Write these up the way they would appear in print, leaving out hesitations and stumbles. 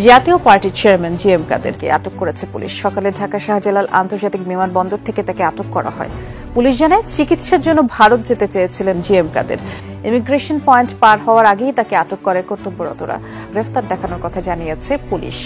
জাতীয় পার্টির chairman GM কাদেরকে আটক করেছে পুলিশ। সকালে ঢাকা শাহজালাল আন্তর্জাতিক বিমানবন্দর থেকে তাকে আটক করা হয়। পুলিশ জানায়, চিকিৎসার জন্য ভারত যেতে চেয়েছিলেন জিএম কাদের। ইমিগ্রেশন পয়েন্ট পার হওয়ার আগেই তাকে আটক করে কর্তব্যরতরা। গ্রেফতার দেখানোর কথা জানিয়েছে পুলিশ।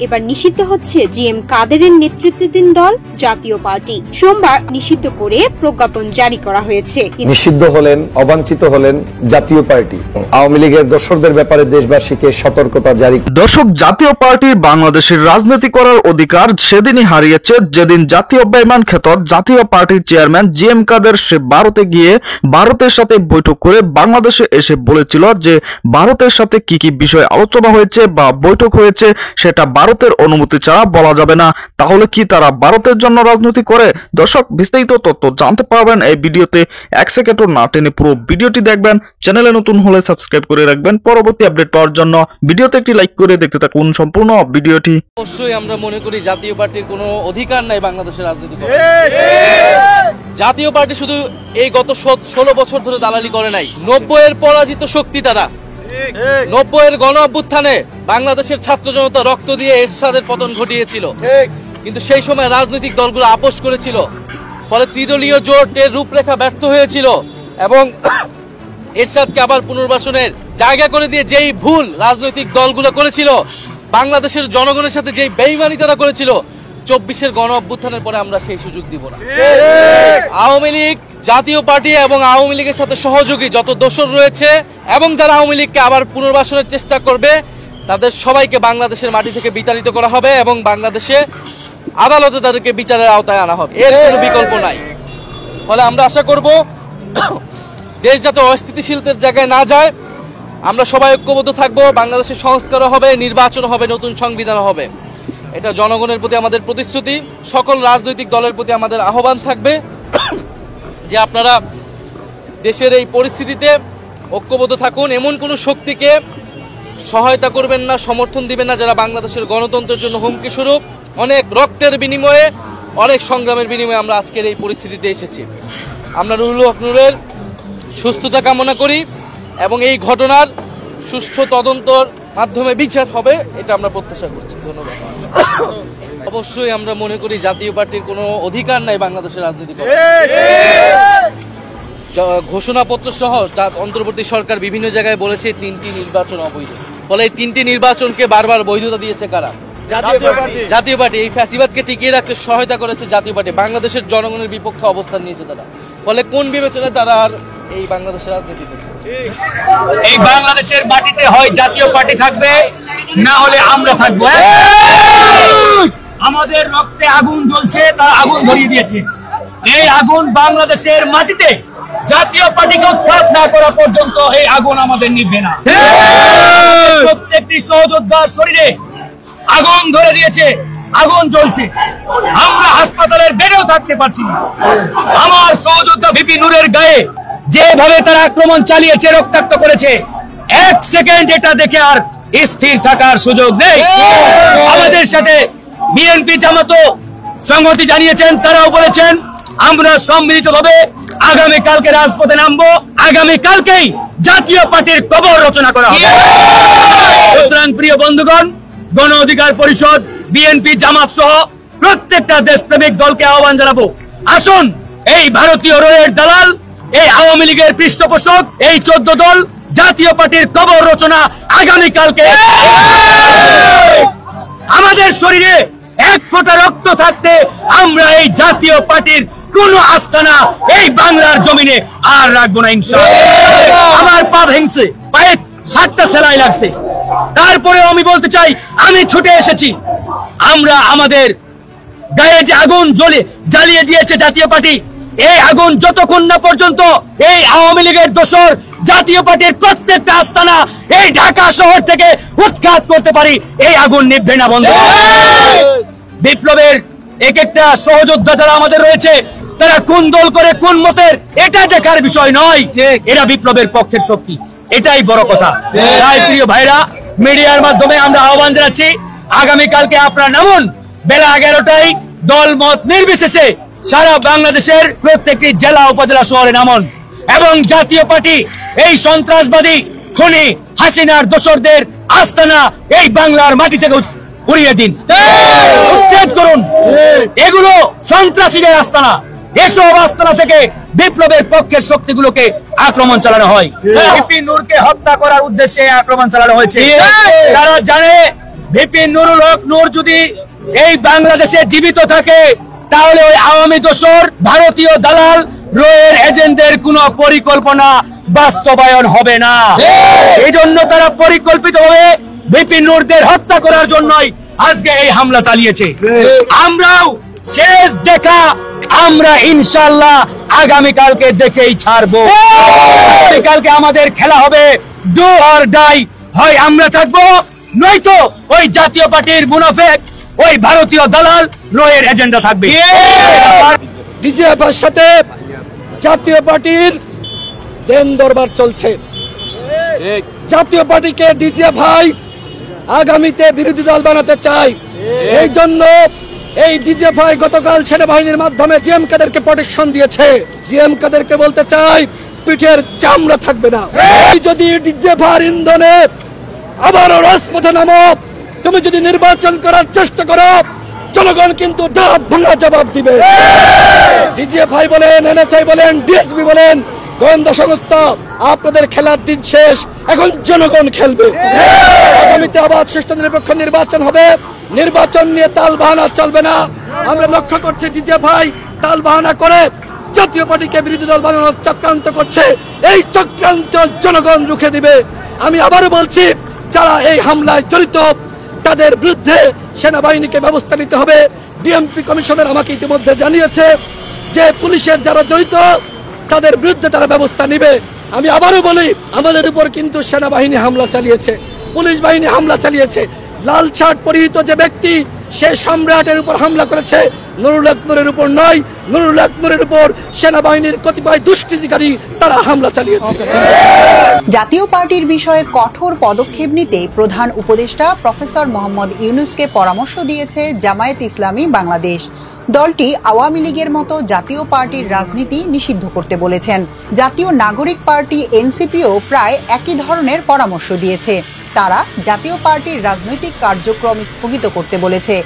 এবার নিষিদ্ধ হচ্ছে জিএম কাদেরের নেতৃত্বাধীন দল জাতীয় পার্টি। সোমবার নিষিদ্ধ করে প্রজ্ঞাপন জারি করা হয়েছে। নিষিদ্ধ হলেন, অবাঞ্ছিত হলেন জাতীয় পার্টি। আওয়ামী লীগের দোসরদের ব্যাপারে দেশবাসীকে সতর্কতা জারি। দর্শক, জাতীয় পার্টির বাংলাদেশের রাজনীতি করার অধিকার সেদিনই হারিয়েছে যেদিন জাতীয় বেঈমান খ্যাত জাতীয় পার্টির চেয়ারম্যান জিএম কাদের সে ভারতে গিয়ে ভারতের সাথে বৈঠক করে বাংলাদেশে এসে বলেছিল যে ভারতের সাথে কি কি বিষয় আলোচনা হয়েছে বা বৈঠক হয়েছে সেটা ভারতের অনুমতি ছাড়া বলা যাবে না। তাহলে কি তারা ভারতের জন্য রাজনীতি করে? দর্শক, বিস্তারিত তথ্য জানতে পারবেন এই ভিডিওতে। এক সেকেন্ডও না টেনে পুরো ভিডিওটি দেখবেন। চ্যানেলে নতুন হলে সাবস্ক্রাইব করে রাখবেন পরবর্তী আপডেট পাওয়ার জন্য। ভিডিওতে একটি লাইক করে দেখতে থাকুন সম্পূর্ণ ভিডিওটি। অবশ্যই আমরা মনে করি জাতীয় পার্টির কোনো অধিকার নাই বাংলাদেশের রাজনীতি করার। জাতীয় পার্টি শুধু এই গত 16 বছর ধরে দালালি করে নাই। 90-এর পরাজিত শক্তি তারা। 90-এর গণ অভ্যুত্থানে বাংলাদেশের ছাত্র জনতা রক্ত দিয়ে এরশাদের পতন ঘটিয়েছিল, কিন্তু সেই সময় রাজনৈতিক দলগুলো আপোষ করেছিল। ফলে ত্রিদলীয় জোটের রূপরেখা ব্যর্থ হয়েছিল এবং এরশাদকে আবার পুনর্বাসনের জায়গা করে দিয়ে যেই ভুল রাজনৈতিক দলগুলো করেছিল, বাংলাদেশের জনগণের সাথে যেই বেইমানি তারা করেছিল, 24-এর গণ অভ্যুত্থানের পরে আমরা সেই সুযোগ দিব না। আওয়ামী লীগ, জাতীয় পার্টি এবং আওয়ামী লীগের সাথে সহযোগী যত দোসর রয়েছে এবং যারা আওয়ামী লীগকে আবার পুনর্বাসনের চেষ্টা করবে, তাদের সবাইকে বাংলাদেশের মাটি থেকে বিতাড়িত করা হবে এবং বাংলাদেশে আদালতে তাদেরকে বিচারের আওতায় আনা হবে। এর কোনো বিকল্প নাই। ফলে আমরা আশা করব দেশ যাতে অস্থিতিশীলতার জায়গায় না যায়, আমরা সবাই ঐক্যবদ্ধ থাকবো। বাংলাদেশের সংস্কারও হবে, নির্বাচন হবে, নতুন সংবিধান হবে। এটা জনগণের প্রতি আমাদের প্রতিশ্রুতি। সকল রাজনৈতিক দলের প্রতি আমাদের আহ্বান থাকবে যে আপনারা দেশের এই পরিস্থিতিতে ঐক্যবদ্ধ থাকুন। এমন কোনো শক্তিকে সহায়তা করবেন না, সমর্থন দিবেন না যারা বাংলাদেশের গণতন্ত্রের জন্য হুমকি স্বরূপ। অনেক রক্তের বিনিময়ে, অনেক সংগ্রামের বিনিময়ে আমরা আজকের এই পরিস্থিতিতে এসেছি। আমরা রুহুল হক নূরের সুস্থতা কামনা করি এবং এই ঘটনার সুষ্ঠু তদন্তর মাধ্যমে বিচার হবে, এটা আমরা প্রত্যাশা করছি। ধন্যবাদ। অবশ্যই আমরা মনে করি জাতীয় পার্টির কোনো অধিকার নাই বাংলাদেশের রাজনীতি করার। ঘোষণাপত্র সহ অন্তর্বর্তী সরকার বিভিন্ন জায়গায় বলেছে 3টি নির্বাচন অবৈধ। ফলে এই 3টি নির্বাচনকে বারবার বৈধতা দিয়েছে কারা? জাতীয় পার্টি। এই ফ্যাসিবাদকে টিকিয়ে রাখতে সহায়তা করেছে জাতীয় পার্টি। বাংলাদেশের জনগণের বিপক্ষে অবস্থান নিয়েছে তারা। ফলে কোন বিবেচনায় তারা আর এই বাংলাদেশের রাজনীতি করবে? এই বাংলাদেশের মাটিতে হয় জাতীয় পার্টি থাকবে, না হলে আমরা থাকবো। আমাদের রক্তে আগুন জ্বলছে, তারা আগুন ধরিয়ে দিয়েছে। এই আগুন বাংলাদেশের মাটিতে জাতীয় পার্টিকে উৎখাত না করা পর্যন্ত এই আগুন আমাদের নিভবে না। প্রত্যেকটি সহযোদ্ধার শরীরে আগুন ধরে দিয়েছে, আগুন জ্বলছে। আমরা হাসপাতালের বেডেও থাকতে পারছি না। আমার সহযোদ্ধা ভিপি নূরের গায়ে যেভাবে তারা আক্রমণ চালিয়েছে, রক্তাক্ত করেছে, 1 সেকেন্ড এটা দেখে আর স্থির থাকার সুযোগ নেই। আমাদের সাথে বিএনপি জামাতও সংহতি জানিয়েছেন। তারাও বলেছেন আমরা সম্মিলিতভাবে আগামীকালকে রাজপথে নামবো। আগামীকালকেই জাতীয় পার্টির কবর রচনা করা হবে। সুতরাং প্রিয় বন্ধুগণ, গণ অধিকার পরিষদ, বিএনপি, জামাত সহ প্রত্যেকটা দেশপ্রেমিক দলকে আহ্বান জানাবো, আসুন এই ভারতীয় রয়ের দালাল, এই আওয়ামী লীগের পৃষ্ঠপোষক, এই 14 দল জাতীয় পার্টির কবর রচনা আগামীকালকে। আমাদের শরীরে 1 ফোঁটা রক্ত থাকতে আমরা এই জাতীয় পার্টির কোন আস্থানা এই বাংলার জমিনে আর রাখবো না ইনশাআল্লাহ। আমার পা ভেঙছে, পায়ে 7টা সেলাই লাগছে, তারপরেও আমি বলতে চাই আমি ছুটে এসেছি। আমরা আমাদের গায়ে যে আগুন জ্বালিয়ে দিয়েছে জাতীয় পার্টি, এই আগুন যতক্ষণ না পর্যন্ত এই আওয়ামী লীগের দোসর জাতীয় পার্টির প্রত্যেকটা আস্তানা এই ঢাকা শহর থেকে উৎখাত করতে পারি, এই আগুন নিভবে না। বন্ধু, বিপ্লবের এক একটা সহযোদ্ধা যারা আমাদের রয়েছে, তারা কোন দল করে কোন মতের এটা দেখার বিষয় নয়, এরা বিপ্লবের পক্ষের শক্তি, এটাই বড় কথা। তাই প্রিয় ভাইরা, মিডিয়ার মাধ্যমে আমরা আহ্বান জানাচ্ছি, আগামীকালকে আপনারা নামুন বেলা 11টায়, দল মত নির্বিশেষে সারা বাংলাদেশের প্রত্যেকটি জেলা উপজেলা শহরে নামুন এবং জাতীয় পার্টি এই সন্ত্রাসবাদী খুনি হাসিনার দোসরদের আস্তানা এই বাংলার মাটি থেকে উড়িয়ে দিন, উচ্ছেদ করুন। এগুলো সন্ত্রাসীদের আস্তানা। এসব আস্তানা থেকে বিপ্লবের পক্ষের শক্তিগুলোকে আক্রমণ চালানো হয়। ভিপি নূরকে হত্যা করার উদ্দেশ্যে আক্রমণ চালানো হয়েছে। তারা জানে ভিপি নুরুল হক নূর যদি এই বাংলাদেশে জীবিত থাকে তাহলে ওই আওয়ামী দোসর ভারতীয় দালাল রয়ের এজেন্টদের কোন পরিকল্পনা বাস্তবায়ন হবে না। এই জন্য তারা পরিকল্পিতভাবে ভিপি নূরদের হত্যা করার জন্যই আজকে এই হামলা চালিয়েছে। আমরাও শেষ দেখা আমরা ইনশাআল্লাহ আগামীকালকে দেখেই ছাড়বো। আগামীকালকে আমাদের খেলা হবে ডু অর ডাই, হয় আমরা থাকবো নয়তো ওই জাতীয় পার্টির মুনাফেক ওই ভারতীয় দালাল রয়ের এজেন্ডা থাকবে। ডিজিএফআইয়ের সাথে জাতীয় পার্টির দেন দরবার চলছে। জাতীয় পার্টিকে ডিজিএফআই আগামীতে বিরোধী দল বানাতে চায়। এই জন্য এই ডিজিএফআই গতকাল সেনাবাহিনীর মাধ্যমে জিএম কাদেরকে প্রোটেকশন দিয়েছে। জিএম কাদেরকে বলতে চাই পিঠের চামড়া থাকবে না। যদি ডিজিএফআইয়ের ইন্ধনে আবারও রাজপথে নামো, তুমি যদি নির্বাচন করার চেষ্টা করো, জনগণ কিন্তু দাঁত ভাঙা জবাব দিবে। ডিজিএফআই বলেন, এনএসআই বলেন, ডিএসপি বলেন, গোয়েন্দা সংস্থা, আপনাদের খেলার দিন শেষ, এখন জনগণ খেলবে। আগামীতে আবার সুষ্ঠু নিরপেক্ষ নির্বাচন হবে। নির্বাচন নিয়ে তাল বাহানা চলবে না। আমরা লক্ষ্য করছি ডিজিএফআই তাল বাহানা করে জাতীয় পার্টিকে বিরোধী দল বানানোর চক্রান্ত করছে। এই চক্রান্ত জনগণ রুখে দিবে। আমি আবারও বলছি, যারা এই হামলায় জড়িত তাদের বিরুদ্ধে সেনাবাহিনীকে ব্যবস্থা নিতে হবে। ডিএমপি কমিশনার আমাকে ইতিমধ্যে জানিয়েছে যে পুলিশের যারা জড়িত তাদের বিরুদ্ধে তারা ব্যবস্থা নেবে। আমি আবারও বলি, আমাদের উপর কিন্তু সেনাবাহিনী হামলা চালিয়েছে, পুলিশ বাহিনী হামলা চালিয়েছে। লাল শার্ট পরিহিত যে ব্যক্তি সে সম্রাটের উপর হামলা করেছে, নুরুল হক নূরের উপর নয়। নুরুল হক নূরের উপর সেনাবাহিনীর কতিপয় দুষ্কৃতিকারী তারা হামলা চালিয়েছে। জাতীয় পার্টির বিষয়ে কঠোর পদক্ষেপ নিতে প্রধান উপদেষ্টা প্রফেসর মোহাম্মদ ইউনূসকে পরামর্শ দিয়েছে জামায়াত ইসলামী বাংলাদেশ। দলটি আওয়ামী লীগের মতো জাতীয় পার্টির রাজনীতি নিষিদ্ধ করতে বলেছেন। জাতীয় নাগরিক পার্টি এনসিপিও প্রায় একই ধরনের পরামর্শ দিয়েছে। তারা জাতীয় পার্টির রাজনৈতিক কার্যক্রম স্থগিত করতে বলেছে।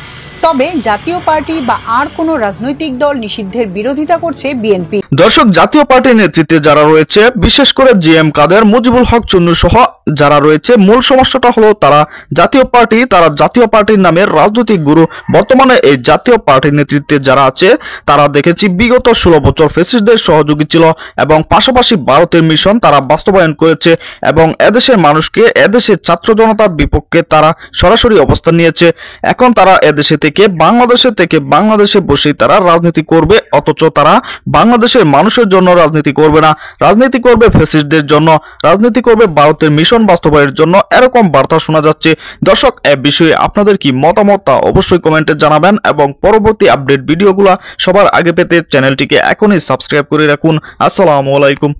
তবে জাতীয় পার্টি বা আর কোনো রাজনৈতিক দল নিষিদ্ধের বিরোধিতা করছে বিএনপি। দর্শক, জাতীয় পার্টির নেতৃত্বে যারা রয়েছে, বিশেষ করে জিএম কাদের, মুজিবুল হক চুন্নু সহ যারা রয়েছে, মূল সমস্যাটা হলো তারা জাতীয় পার্টির নামে রাজনৈতিক গুরু। বর্তমানে এই জাতীয় পার্টির নেতৃত্বে যারা আছে তারা দেখেছি বিগত 16 বছর ফ্যাসিস্টদের সহযোগী ছিল এবং পাশাপাশি ভারতের মিশন তারা বাস্তবায়ন করেছে এবং এদেশের মানুষকে, এদেশের ছাত্র জনতার বিপক্ষে তারা সরাসরি অবস্থান নিয়েছে। এখন তারা এদেশে থেকে বাংলাদেশে বসেই তারা রাজনীতি করবে, অথচ তারা বাংলাদেশের মানুষের জন্য রাজনীতি করবে না, রাজনীতি করবে ফ্যাসিস্টদের জন্য, রাজনীতি করবে ভারতের মিশন বাস্তবায়নের জন্য, এরকম বার্তা শোনা যাচ্ছে। দর্শক, এ বিষয়ে আপনাদের কি মতামত তা অবশ্যই কমেন্টে জানাবেন এবং পরবর্তী আপডেট ভিডিওগুলো সবার আগে পেতে চ্যানেলটিকে এখনই সাবস্ক্রাইব করে রাখুন। আসসালামু আলাইকুম।